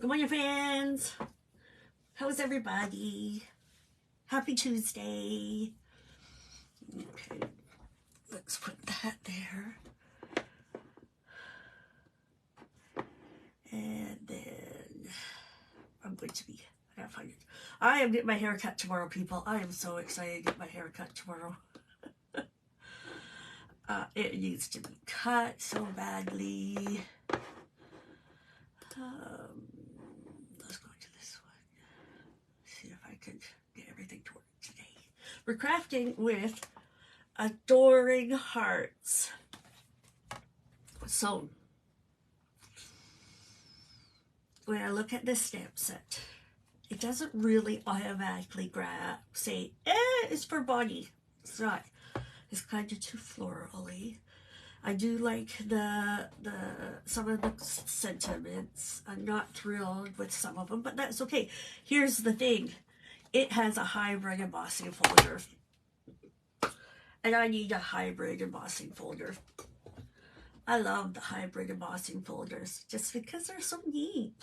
Good morning, friends. How's everybody? Happy Tuesday. Okay, let's put that there. And then I'm going to be, I gotta find it. I am getting my hair cut tomorrow, people. I am so excited to get my hair cut tomorrow. It needs to be cut so badly. Let's go to this one. See if I could get everything to work today. We're crafting with Adoring Hearts. So, when I look at this stamp set, it doesn't really automatically say, it's for body. It's not. It's kind of too florally. I do like some of the sentiments. I'm not thrilled with some of them, but that's okay. Here's the thing. It has a hybrid embossing folder. And I need a hybrid embossing folder. I love the hybrid embossing folders just because they're so neat.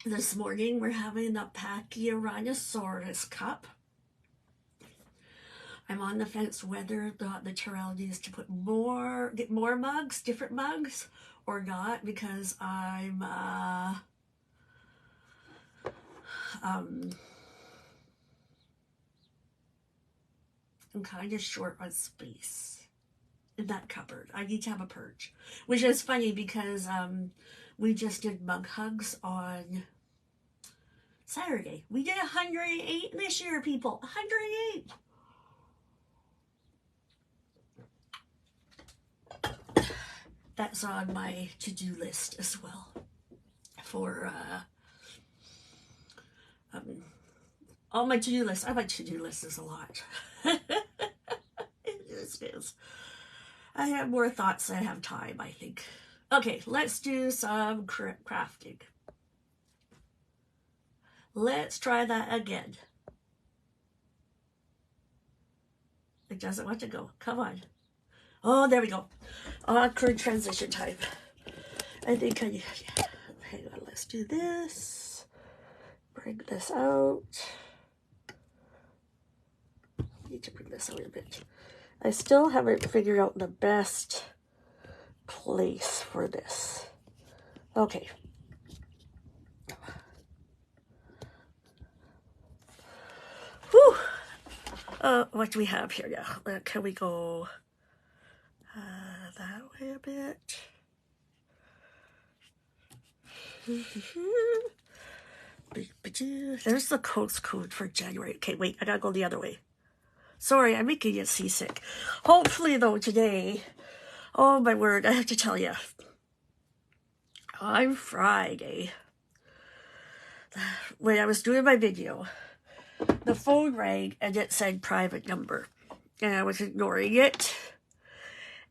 This morning we're having the Pachyrhinosaurus cup. I'm on the fence whether the Terrell needs to get more mugs, different mugs, or not, because I'm kind of short on space in that cupboard. I need to have a purge, which is funny because we just did mug hugs on Saturday. We did 108 this year, people. 108. That's on my to-do list as well for on my to-do list. My to-do list is a lot. It is. I have more thoughts than I have time, I think. Okay, let's do some crafting. Let's try that again. It doesn't want to go. Come on. Oh, there we go. Awkward transition time. I think hang on, let's do this. Bring this out. Need to bring this out a bit. I still haven't figured out the best place for this. Okay. Whew. What do we have here now? Can we go that way a bit? There's the Host Code for January. Okay, wait, I gotta go the other way. Sorry, I'm making you seasick. Hopefully, though, today, oh my word, I have to tell you, on Friday, when I was doing my video, the phone rang and it said private number, and I was ignoring it.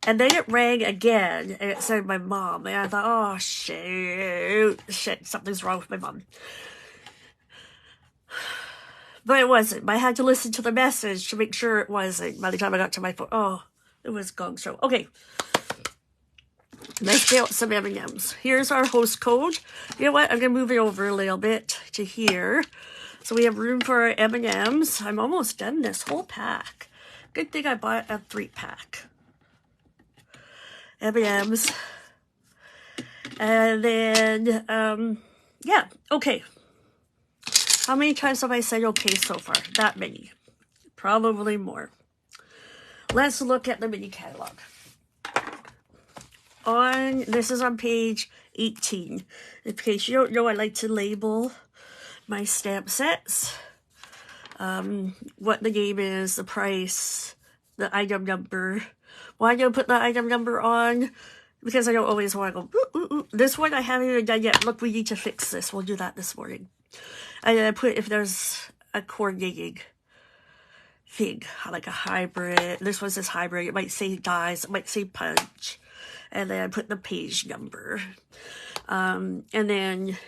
And then it rang again, and it said my mom. And I thought, oh, shit, something's wrong with my mom. But it wasn't. I had to listen to the message to make sure it wasn't. By the time I got to my phone, oh, it was gong show. Okay. Let's get out some M&Ms. Here's our host code. You know what? I'm going to move it over a little bit to here. So we have room for our M&Ms. I'm almost done this whole pack. Good thing I bought a 3-pack. M&Ms. And then, yeah, okay. How many times have I said okay so far? That many. Probably more. Let's look at the mini catalog. This is on page 18. In case you don't know, I like to label my stamp sets. What the name is, the price, the item number. Why do I put the item number on? Because I don't always want to go, ooh, ooh, ooh. This one I haven't even done yet. Look, we need to fix this. We'll do that this morning. And then I put if there's a coordinating thing, like a hybrid. This one says hybrid. It might say dies. It might say punch. And then I put the page number. And then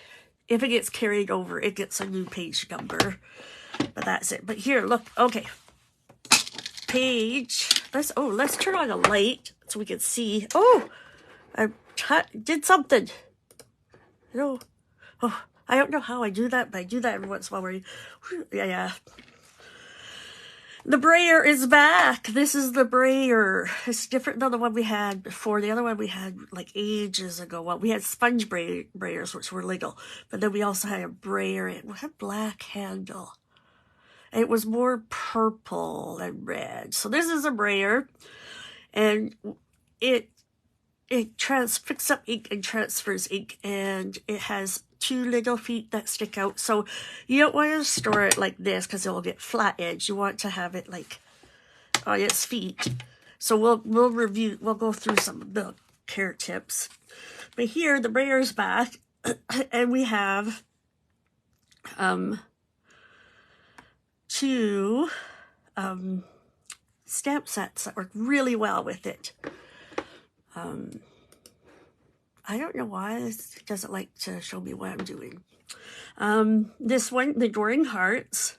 if it gets carried over, it gets a new page number. But that's it. But here, look. Okay. Page. Let's turn on a light so we can see. Oh, did something. You know, oh, I don't know how I do that, but I do that every once in a while. Yeah. The brayer is back. This is the brayer. It's different than the one we had before. The other one we had like ages ago. Well, we had sponge brayers, which were legal. But then we also had a brayer. It had a black handle. It was more purple and red. So this is a brayer. And it picks up ink and transfers ink. And it has 2 little feet that stick out. So you don't want to store it like this because it will get flat edge. You want to have it like on its feet. So we'll go through some of the care tips. But here the brayer's back and we have 2 stamp sets that work really well with it. I don't know why it doesn't like to show me what I'm doing. This one, the Adoring Hearts.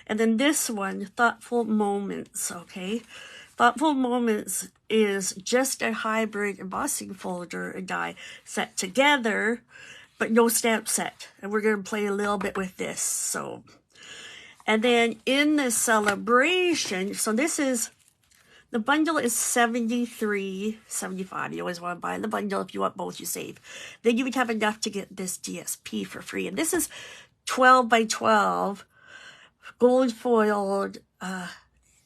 And then this one, Thoughtful Moments, okay? Thoughtful Moments is just a hybrid embossing folder and die set together, but no stamp set. And we're going to play a little bit with this, so. And then in the celebration, so this is, the bundle is $73.75. You always want to buy the bundle. If you want both, you save. Then you would have enough to get this DSP for free. And this is 12 by 12 gold foiled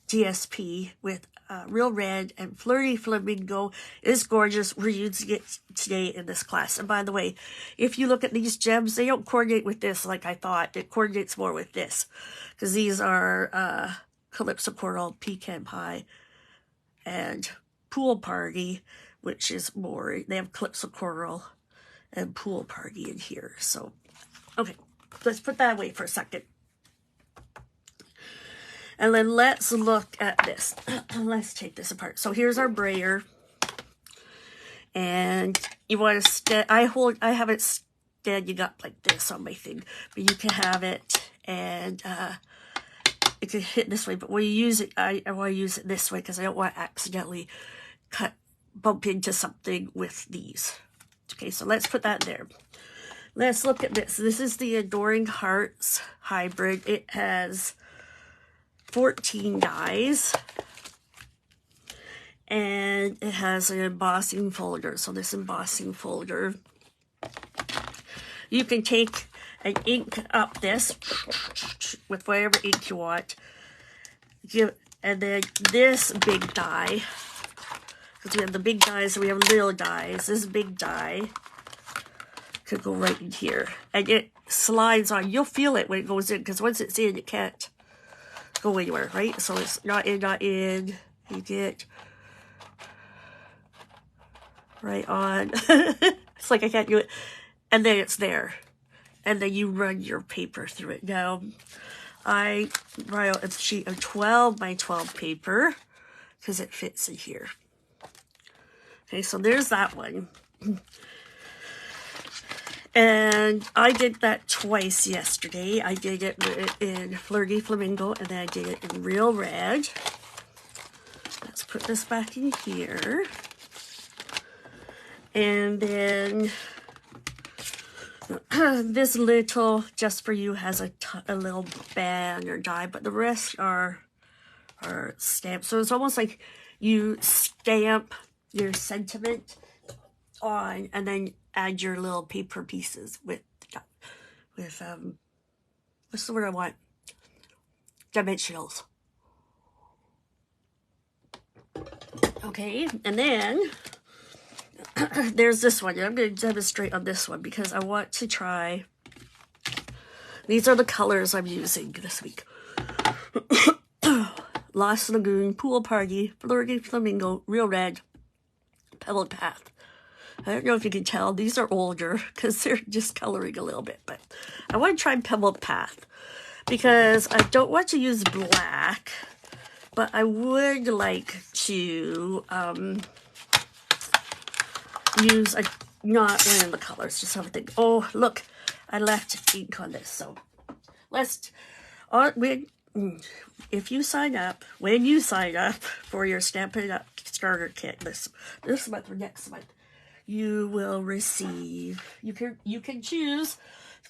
DSP with real red and flirty flamingo. It's gorgeous. We're using it today in this class. And by the way, if you look at these gems, they don't coordinate with this like I thought. It coordinates more with this. Because these are Calypso Coral, Pecan Pie, and Pool Party, which is more, they have Calypso Coral and Pool Party in here. So, okay, let's put that away for a second. And then let's look at this. Let's take this apart. So here's our brayer. And you want to, I have it standing up like this on my thing. But you can have it and it can hit this way, but when you use it, I want to use it this way because I don't want to accidentally bump into something with these. Okay, so let's put that there. Let's look at this. This is the Adoring Hearts hybrid. It has 14 dies. And it has an embossing folder. So this embossing folder, you can take and ink up this with whatever ink you want. And then this big die, because we have the big dies and we have little dies. This big die could go right in here. And it slides on. You'll feel it when it goes in, because once it's in, it can't go anywhere, right? So it's not in. You get right on. It's like I can't do it. And then it's there. And then you run your paper through it. Now, I write out a sheet of 12 by 12 paper because it fits in here. Okay, so there's that one. And I did that twice yesterday. I did it in Flirty Flamingo and then I did it in Real Red. Let's put this back in here. And then this little Just For You has a little band or die, but the rest are stamped. So it's almost like you stamp your sentiment on and then add your little paper pieces with what's the word I want? Dimensionals. Okay, and then there's this one. I'm going to demonstrate on this one because I want to try. These are the colors I'm using this week. Lost Lagoon, Pool Party, Flirty Flamingo, Real Red, Pebbled Path. I don't know if you can tell. These are older because they're just coloring a little bit. But I want to try Pebbled Path because I don't want to use black. But I would like to use not one of the colors, just something. Oh, look, I left ink on this. So let's, if you sign up, when you sign up for your Stampin' Up! Starter kit this month or next month, you will receive, you can choose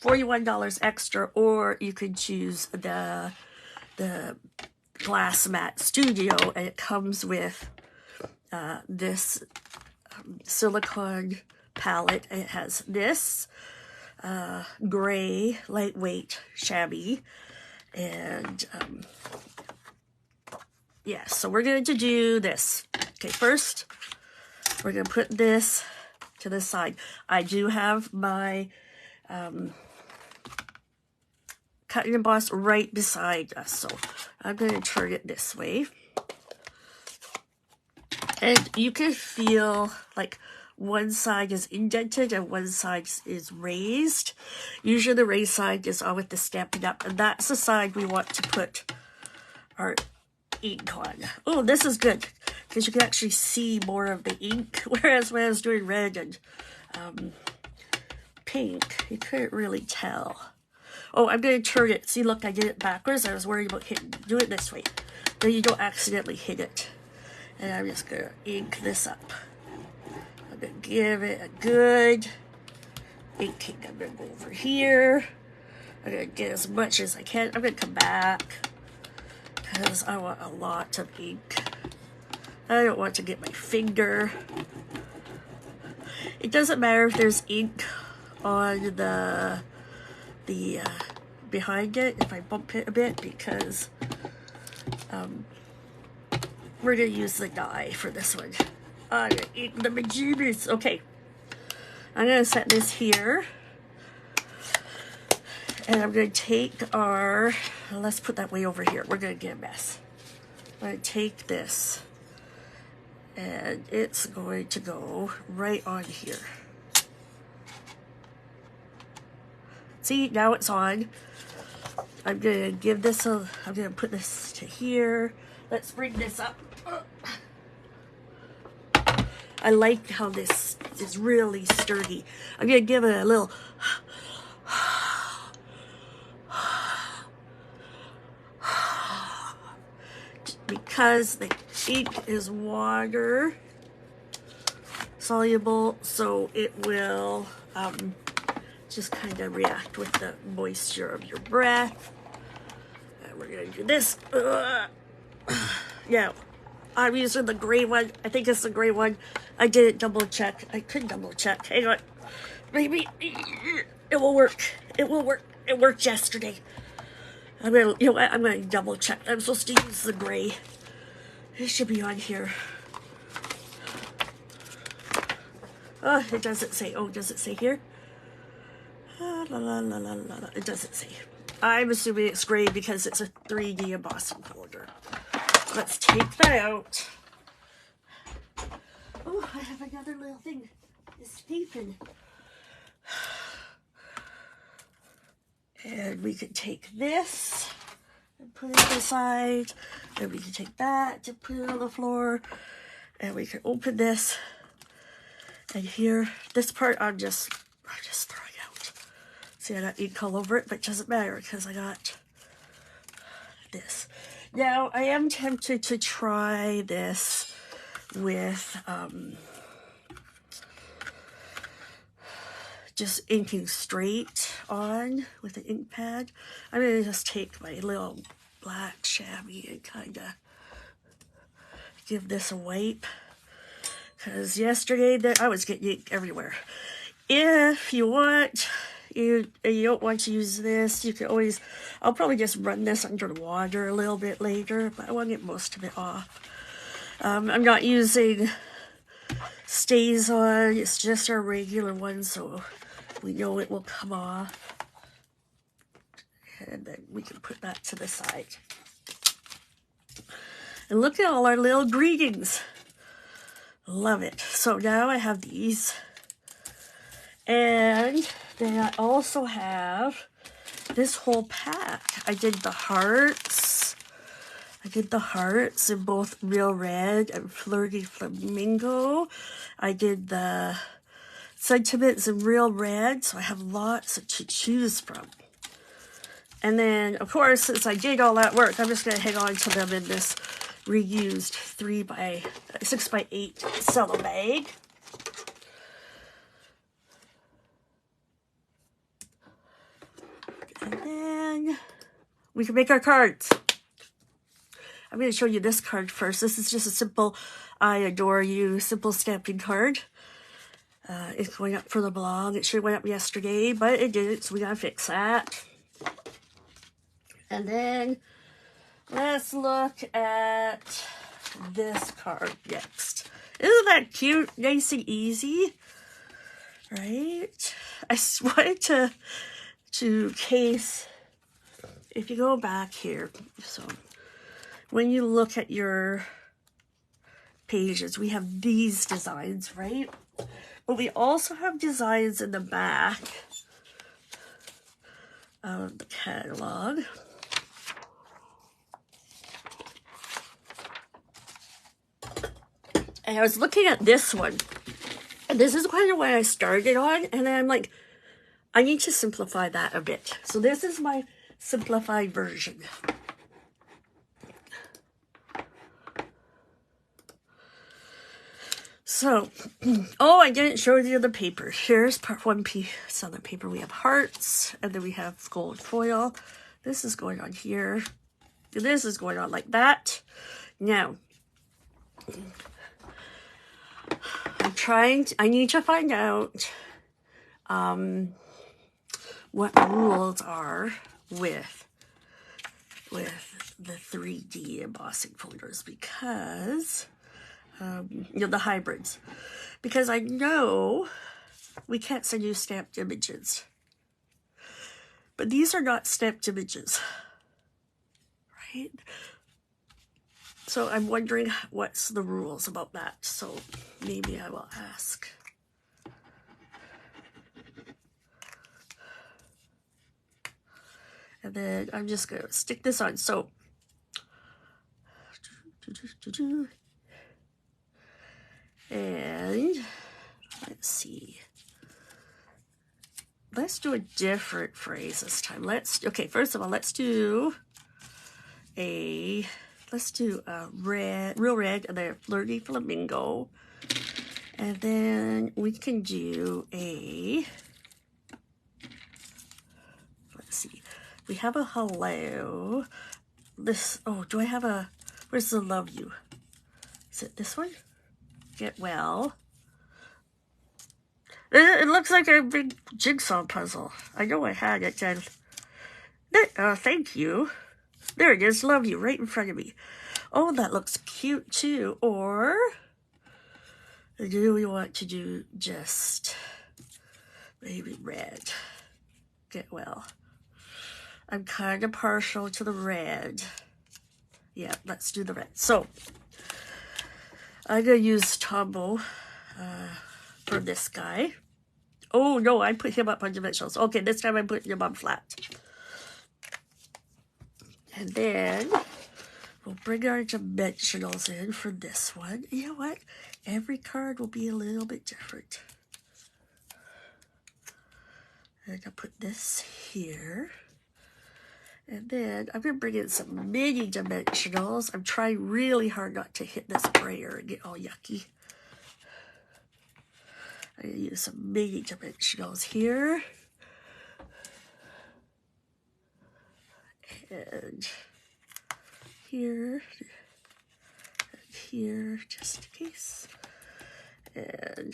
$41 extra, or you can choose the Glass Mat Studio, and it comes with this silicone palette. It has this gray lightweight chamois, and yeah, so we're going to do this. Okay, first we're going to put this to the side. I do have my cut and emboss right beside us, so I'm going to turn it this way. And you can feel like one side is indented and one side is raised. Usually the raised side is on with the Stampin' Up, and that's the side we want to put our ink on. Oh, this is good because you can actually see more of the ink, whereas when I was doing red and pink, you couldn't really tell. Oh, I'm going to turn it. See, look, I did it backwards. I was worried about do it this way. Then you don't accidentally hit it. And I'm just going to ink this up. I'm going to give it a good inking. I'm going to go over here. I'm going to get as much as I can. I'm going to come back because I want a lot of ink. I don't want to get my finger. It doesn't matter if there's ink on the behind it, if I bump it a bit, because we're going to use the die for this one. I'm going to eat the bejeebers. Okay. I'm going to set this here. And I'm going to take our, let's put that way over here. We're going to get a mess. I'm going to take this, and it's going to go right on here. See, now it's on. I'm going to give this a, I'm going to put this to here. Let's bring this up. I like how this is really sturdy. I'm going to give it a little because the ink is water soluble, so it will just kind of react with the moisture of your breath. And we're going to do this. Yeah, I'm using the gray one. I think it's the gray one. I didn't double check. I couldn't double check. Hang on. Maybe it will work. It will work. It worked yesterday. I'm gonna, you know what? I'm gonna double check. I'm supposed to use the gray. It should be on here. Oh, it doesn't say. Oh, does it say here? It doesn't say. I'm assuming it's gray because it's a 3D embossing folder. Let's take that out. Oh, I have another little thing escaping. And we could take this and put it aside. And we can take that and put it on the floor. And we can open this. And here, this part I'm just throwing out. See, I got ink all over it, but it doesn't matter because I got this. Now, I am tempted to try this with just inking straight on with an ink pad. I'm going to just take my little black chamois and kind of give this a wipe. Because yesterday I was getting ink everywhere. If you want, you don't want to use this, you can always, I'll probably just run this under the water a little bit later, but I want to get most of it off. I'm not using stays on, it's just our regular one, so we know it will come off. And then we can put that to the side. And look at all our little greetings. Love it. So now I have these. And then I also have this whole pack. I did the hearts. I did the hearts in both Real Red and Flirty Flamingo. I did the sentiments in Real Red, so I have lots to choose from. And then, of course, since I did all that work, I'm just going to hang on to them in this reused 6x8 cello bag. we can make our cards. I'm going to show you this card first. This is just a simple I adore you simple stamping card. It's going up for the blog. It should have went up yesterday, but it didn't, so we got to fix that. And then let's look at this card next. Isn't that cute? Nice and easy, right? I wanted to case, if you go back here, so when you look at your pages, we have these designs, right? But we also have designs in the back of the catalog. And I was looking at this one, and this is kind of what I started on, and then I'm like, I need to simplify that a bit. So this is my simplified version. So, oh, I didn't show you the paper. Here's part one piece on the paper. We have hearts, and then we have gold foil. This is going on here. This is going on like that. Now, I need to find out what rules are with the 3D embossing folders, because you know, the hybrids, because I know we can't send you stamped images, but these are not stamped images, right? So I'm wondering what's the rules about that. So maybe I will ask. And then I'm just going to stick this on. So, and let's see. Let's do a different phrase this time. Okay, first of all, let's do a red, real red, and then a flirty flamingo. And then we can do let's see. We have a hello. Do I have where's the love you? Is it this one? Get well. It looks like a big jigsaw puzzle. I know I had it. Thank you. There it is. Love you right in front of me. Oh, that looks cute too. Or do we want to do just maybe red? Get well. I'm kind of partial to the red. Yeah, let's do the red. So I'm going to use Tombow for this guy. Oh, no, I put him up on dimensionals. Okay, this time I'm putting him on flat. And then we'll bring our dimensionals in for this one. You know what? Every card will be a little bit different. And I'll put this here. And then I'm going to bring in some mini dimensionals. I'm trying really hard not to hit this brayer and get all yucky. I'm going to use some mini dimensionals here. And here. And here, just in case. And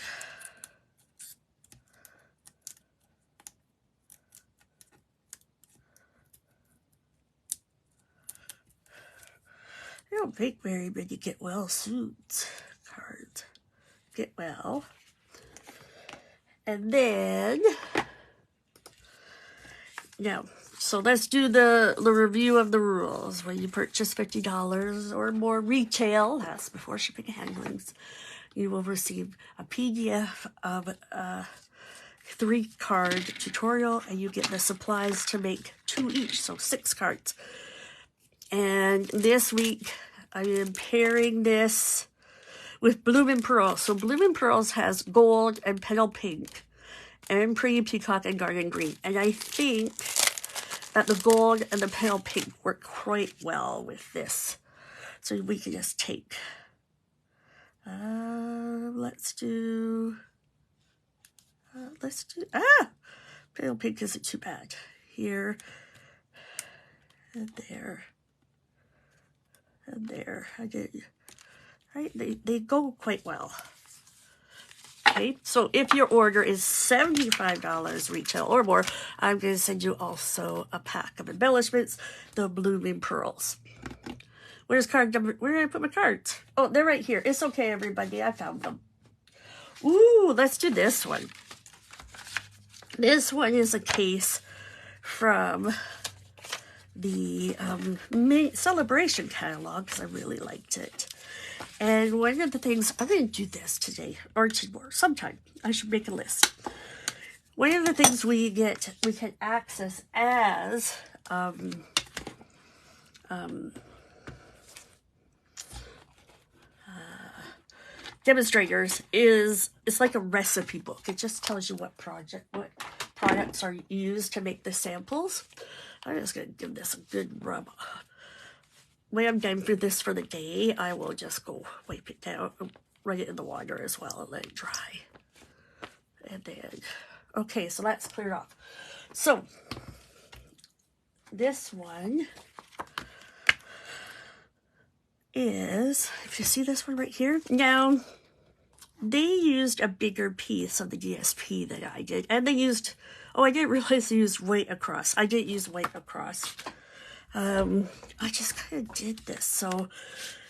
I don't think very many Get Well Suits cards. Get Well. And then, now, so let's do the review of the rules. When you purchase $50 or more retail, that's before shipping and handlings, you will receive a PDF of a 3-card tutorial, and you get the supplies to make 2 each, so 6 cards. And this week, I am pairing this with Bloom & Pearl. So Bloom & Pearls has gold and petal pink and pretty peacock and garden green. And I think that the gold and the pale pink work quite well with this. So we can just take, let's do, pale pink isn't too bad. Here, and there, and there. I did, right? They go quite well. Okay, so if your order is $75 retail or more, I'm going to send you also a pack of embellishments, the blooming pearls. Where's card number? Where did I put my cards? Oh, they're right here. It's okay, everybody. I found them. Ooh, let's do this one. This one is a case from the Celebration catalog because I really liked it. And one of the things, I'm going to do this today, or tomorrow, sometime. I should make a list. One of the things we can access as demonstrators is, it's like a recipe book. It just tells you what products are used to make the samples. I'm just going to give this a good rub. When I'm done for this for the day, I will just go wipe it down, run it in the water as well, and let it dry. And then, okay, so that's cleared off. So, this one is, if you see this one right here, now, they used a bigger piece of the DSP than I did, and they used, oh, I didn't realize they used white across. I didn't use white across. I just kind of did this. So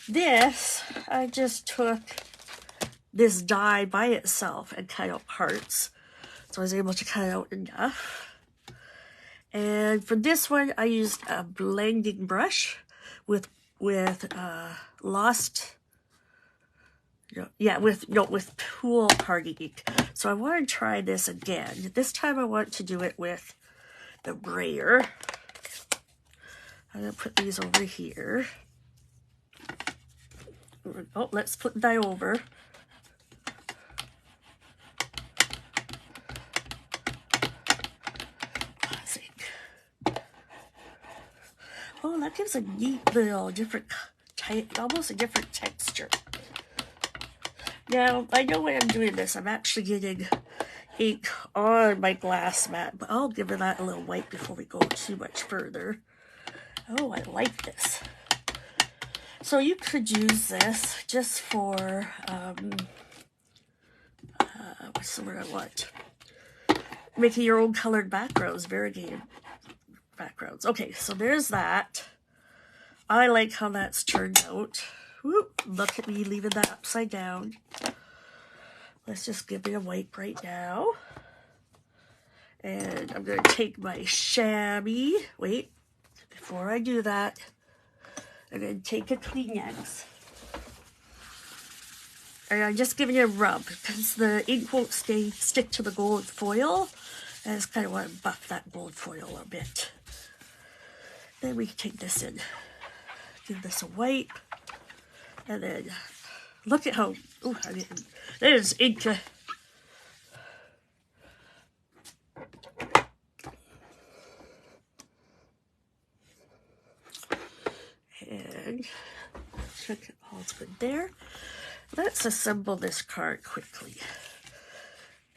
this, I just took this die by itself and cut out parts. So I was able to cut out enough. And for this one, I used a blending brush with Pool Party ink. So I want to try this again. This time I want to do it with the brayer. I'm going to put these over here. Oh, let's put that over. Oh, that gives a neat little different, almost a different texture. Now, I know when I'm doing this, I'm actually getting ink on my glass mat, but I'll give that a little wipe before we go too much further. Oh, I like this. So you could use this just for, what's the word I want? Making your own colored backgrounds, variegated backgrounds. Okay, so there's that. I like how that's turned out. Whoop, look at me leaving that upside down. Let's just give it a wipe right now. And I'm going to take my chamois. Wait, before I do that, I'm going to take a Kleenex. And I'm just giving it a rub because the ink won't stick to the gold foil. I just kind of want to buff that gold foil a bit. Then we can take this in. Give this a wipe. And then look at how, ooh, there's ink. And check it, all's good there. Let's assemble this card quickly.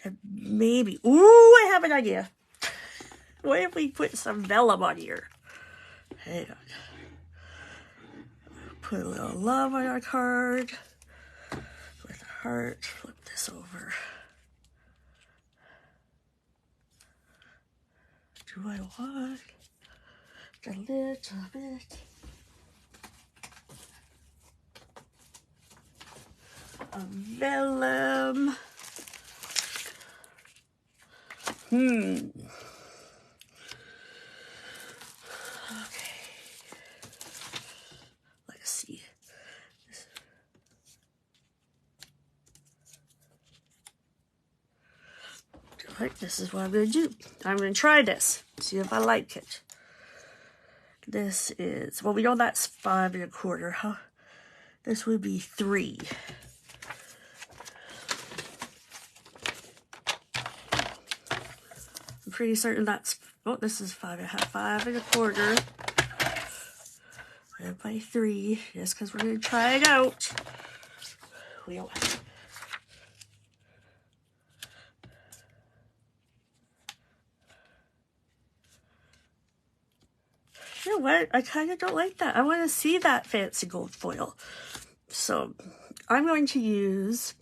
And maybe, ooh, I have an idea. What if we put some vellum on here? Hang on. Put a little love on our card with a heart. Flip this over. Do I want a little bit of vellum? Let's see. Alright, this is what I'm going to do. I'm going to try this. See if I like it. This is, well, we know that's 5 1/4. Huh? This would be 3. I'm pretty certain that's, oh, this is 5 1/2, 5 1/4. Divided by 3, just because we're going to try it out. We don't have to. you know what? I kind of don't like that. I want to see that fancy gold foil. So I'm going to use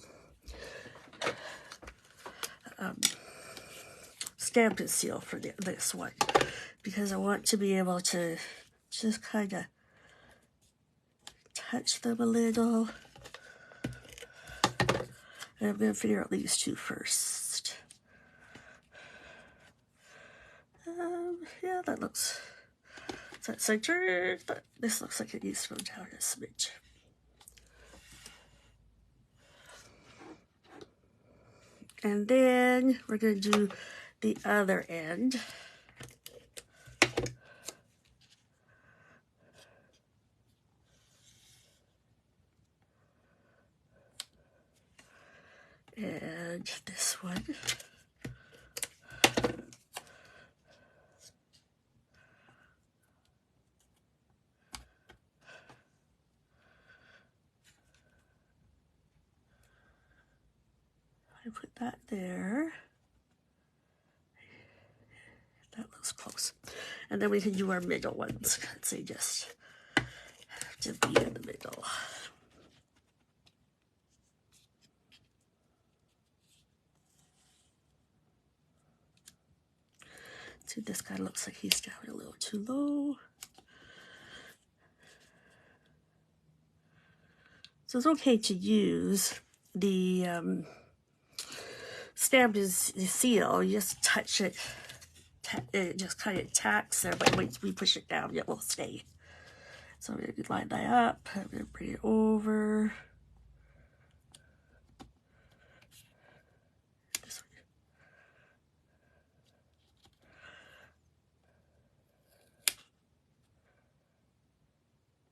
Stampin' Seal for this one, because I want to be able to just kind of touch them a little. And I'm going to figure out these two first. Yeah, that looks... Is that centered? This looks like it needs to go down a smidge. And then we're going to do the other end. And this one. I put that there. That looks close. And then we can do our middle ones. So just to be in the middle. See, this guy looks like he's down a little too low. So it's okay to use the Stampin' Seal. You just touch it. It just kind of tacks there, but once we push it down, it will stay. So I'm going to line that up. I'm going to bring it over. This way.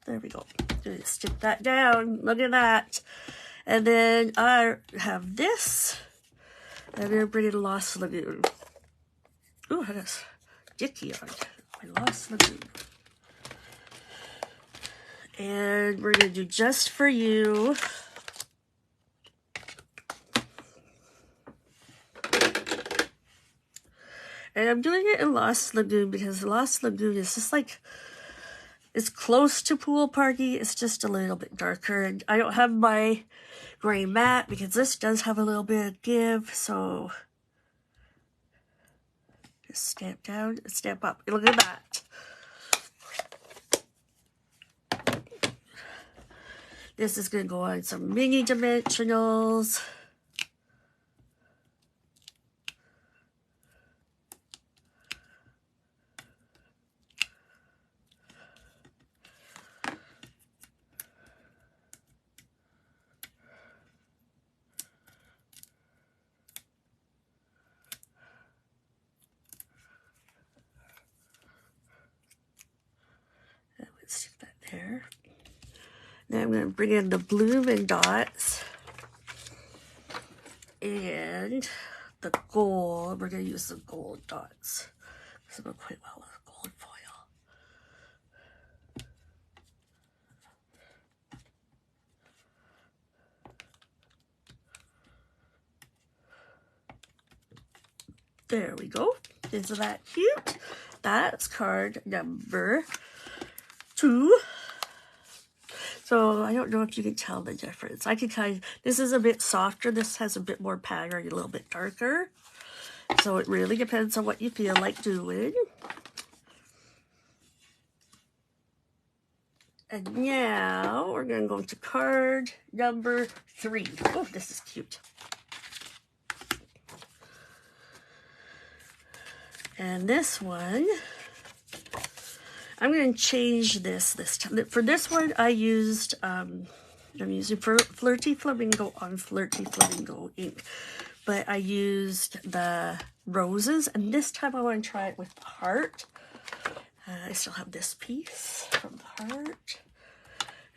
There we go. Just stick that down. Look at that. And then I have this. I'm going to bring in Lost Lagoon. Ooh, I got sticky on my Lost Lagoon. And we're going to do Just For You. And I'm doing it in Lost Lagoon because Lost Lagoon is just like, it's close to Pool Party. It's just a little bit darker. And I don't have my gray matte because this does have a little bit of give. So just stamp down and stamp up. Look at that. This is going to go on some mini dimensionals. Stick that there. Then I'm going to bring in the blooming dots and the gold. We're going to use the gold dots because it will quite well with gold foil. There we go. Isn't that cute? That's card number 2. So I don't know if you can tell the difference. I can kind of, this is a bit softer. This has a bit more pattern, a little bit darker. So it really depends on what you feel like doing. And now we're going to go to card number 3. Oh, this is cute. And this one, I'm going to change this time. For this one, I used, I'm using Flirty Flamingo on Flirty Flamingo ink. But I used the roses, and this time I want to try it with the heart. I still have this piece from the heart.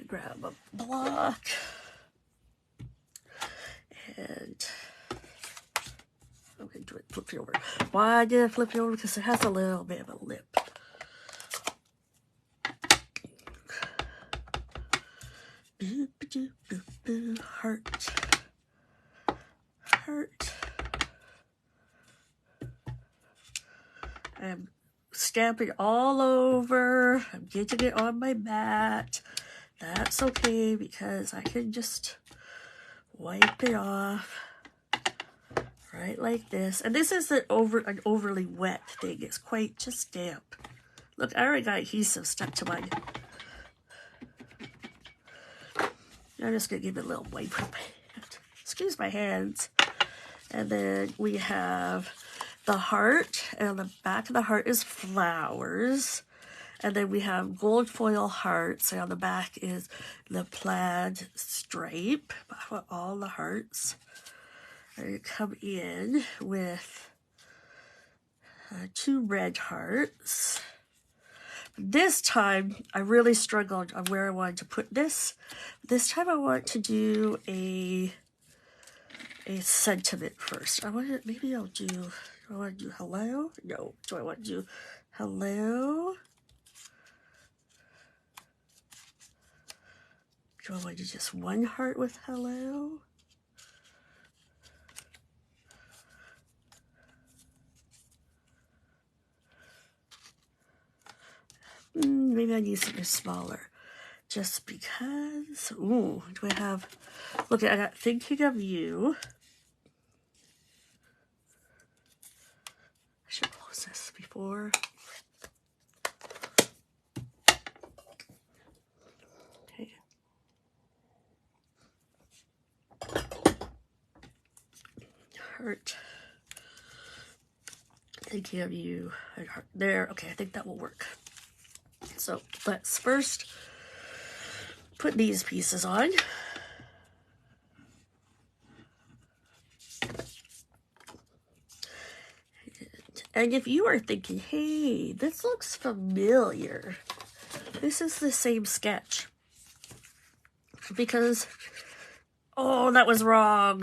Grab a block. And I'm going to do it, flip it over. Why did I flip it over? Because it has a little bit of a lip. Heart. Heart. I'm stamping all over. I'm getting it on my mat. That's okay because I can just wipe it off right like this. And this isn't an overly wet thing. It's quite just damp. Look, I already got adhesive stuck to mine. I'm just going to give it a little wipe with my hand. Excuse my hands. And then we have the heart, and on the back of the heart is flowers. And then we have gold foil hearts, and on the back is the plaid stripe for all the hearts. And you come in with 2 red hearts. This time, I really struggled on where I wanted to put this. This time I want to do a sentiment first. Maybe I'll do, do I want to do hello? No. Do I want to do hello? Do I want to do just one heart with hello? Maybe I need something smaller. Just because. Ooh, do I have... Look, I got Thinking of You. I should close this before. Okay. Heart. Thinking of You. Heart. There. Okay, I think that will work. So let's first put these pieces on. And if you are thinking, hey, this looks familiar, this is the same sketch. Because, oh, that was wrong.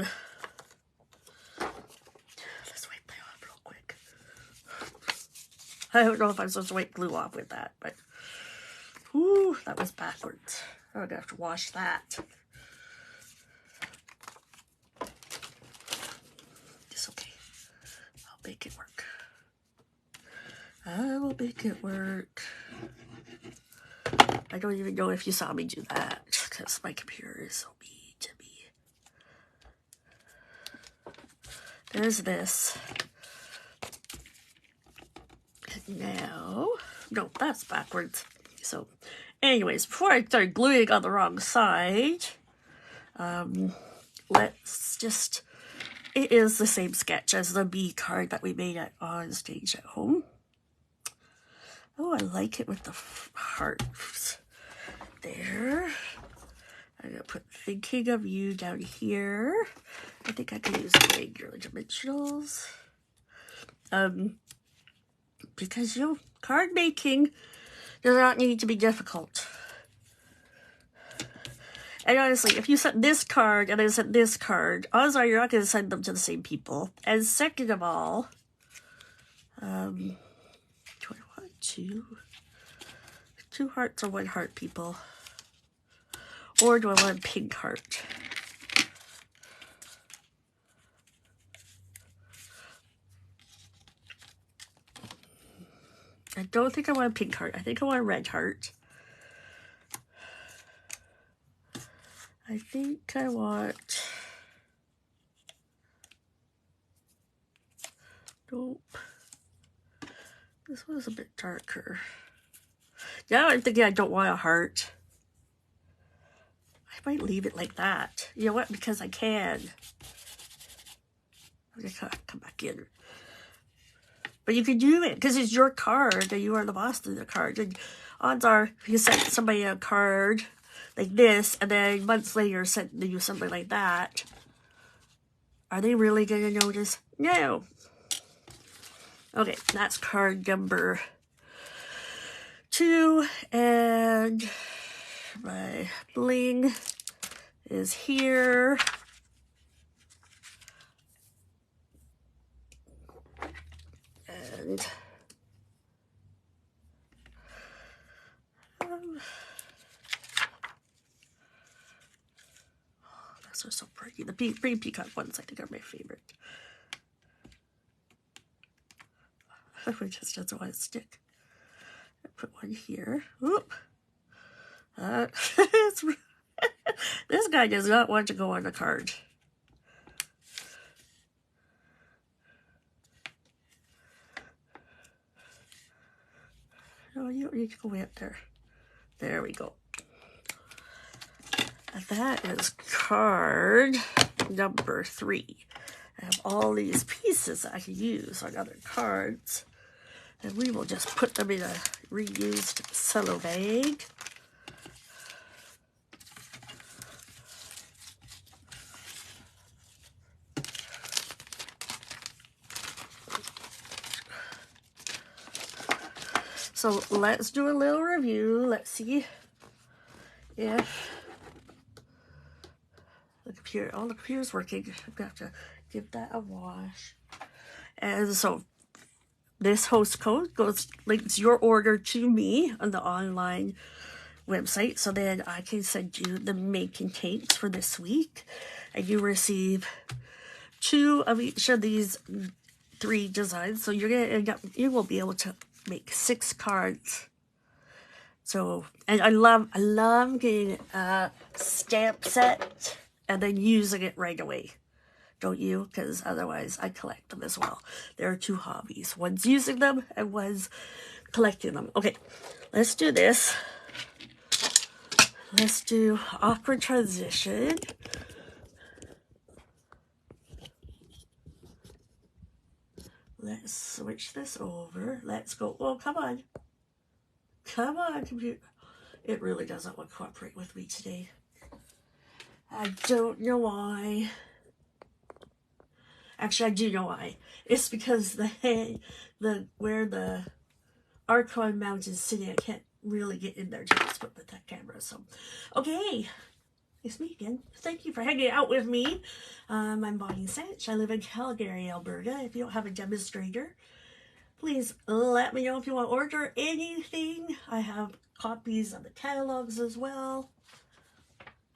Let's wipe that off real quick. I don't know if I'm supposed to wipe glue off with that, but, whew, that was backwards. I'm gonna have to wash that. It's okay. I'll make it work. I will make it work. I don't even know if you saw me do that because my computer is so mean to me. There's this. And now, no, that's backwards. So, anyways, before I start gluing on the wrong side, let's just, it is the same sketch as the bee card that we made on stage at home. Oh, I like it with the hearts there. I'm going to put Thinking of You down here. I think I can use regular dimensionals. Because, you know, card making does not need to be difficult. And honestly, if you send this card and I send this card, odds are you're not going to send them to the same people. And second of all, do I want two hearts or 1 heart, people? Or do I want a pink heart? I don't think I want a pink heart. I think I want a red heart. I think I want... Nope. This one's a bit darker. Now I'm thinking I don't want a heart. I might leave it like that. You know what? Because I can. I'm going to come back in. But you can do it because it's your card and you are the boss of the card. And odds are, if you send somebody a card like this and then months later send you something like that, are they really going to notice? No. Okay, that's card number 2. And my bling is here. And those are so pretty. The green peacock ones I think are my favorite. It just doesn't want to stick. put one here. Oop. This guy does not want to go on the card. No, you don't need to go up there. There we go. And that is card number 3. I have all these pieces I can use on other cards. And we will just put them in a reused cello bag. So let's do a little review. Let's see if the computer's working. I'm gonna have to give that a wash. And so this host code links your order to me on the online website, so then I can send you the making tapes for this week, and you receive 2 of each of these 3 designs. So you're gonna end up, you will be able to make 6 cards. So, and I love getting a stamp set and then using it right away. Don't you? Because otherwise I collect them as well. There are 2 hobbies. One's using them and one's collecting them. Okay, let's do this. Let's do awkward transition. Let's switch this over. Let's go. Oh, come on. Come on, computer. It really doesn't want to cooperate with me today. I don't know why. Actually, I do know why. It's because where the Archon mount is sitting, I can't really get in there to just with that camera. So, okay. It's me again. Thank you for hanging out with me. I'm Bonnie Sanch. I live in Calgary, Alberta. If you don't have a demonstrator, please let me know if you want to order anything. I have copies of the catalogs as well.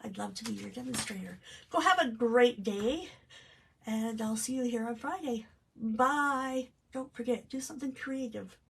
I'd love to be your demonstrator. Go have a great day, and I'll see you here on Friday. Bye. Don't forget, do something creative.